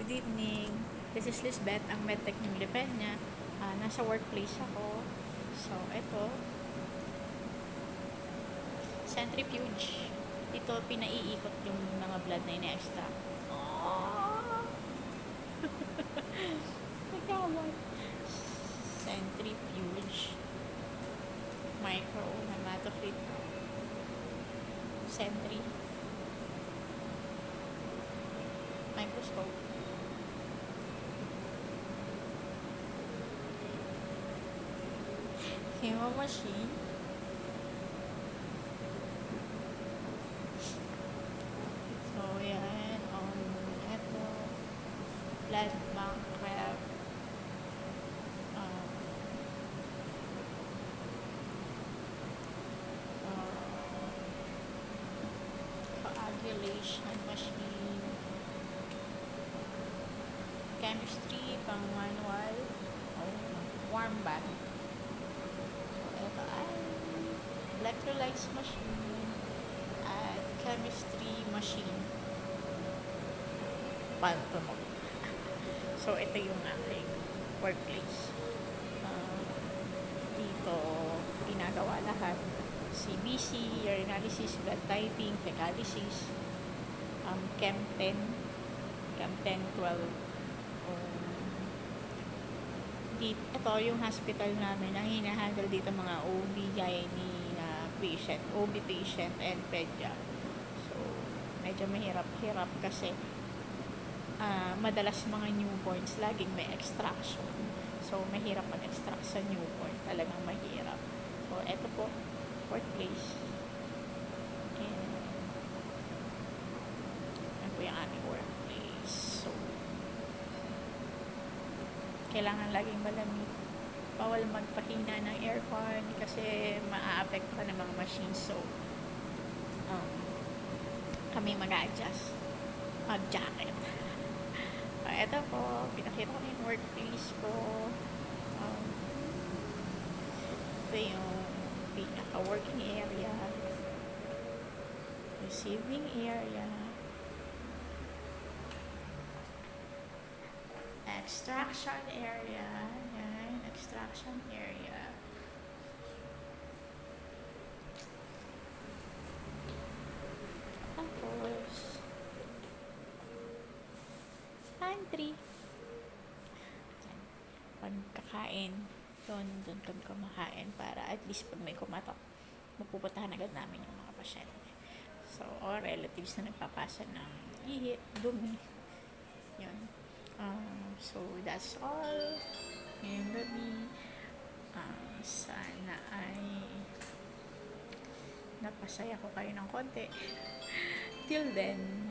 Good evening. This is Lisbeth, ang medtech ng Lipeña. Nasa workplace ako. So, ito. Centrifuge. Ito, pinaiikot yung mga blood na ina-extract. Oh! Nagkakamot. Centrifuge. Micro hematocrit. Centri. Microscope. Hemo machine. So, yan. Ito. Blood bank rep. Coagulation machine. Chemistry, pang manual. Warm bath. Ito ay electrolytes machine at chemistry machine. Paano ito mo? So, ito yung aking workplace. Dito, ginagawa lahat. CBC, urinalysis, blood typing, fecalysis, Chem 10, Chem 10, 12. Ito yung hospital namin ang hinahandle dito mga OB, gynae na patient, OB patient and pedya. So, medyo mahirap-hirap kasi madalas mga newborns laging may extraction. So, mahirap mag-extract sa newborn. Talagang mahirap. So, eto po, workplace. And, yan po yung aming workplace. So, kailangan laging malamig. Bawal magpahina ng aircon kasi maa-apekto ng mga machines. So, kami mag-a-adjust. Mag-jacket. Ito po, pinakita ko yung workplace ko. Ito yung pinaka-working area. Receiving area. Extraction area. Yan, extraction area. Tapos, pantry. Pagkakain, doon kami kumakain para at least pag may kumatok, mapupuntahan agad namin yung mga pasyente. So, or relatives na nagpapasa ng ihi, dumi. Yun. So, that's all. Ngayong gabi, sana ay napasaya ko kayo ng konti. Till then,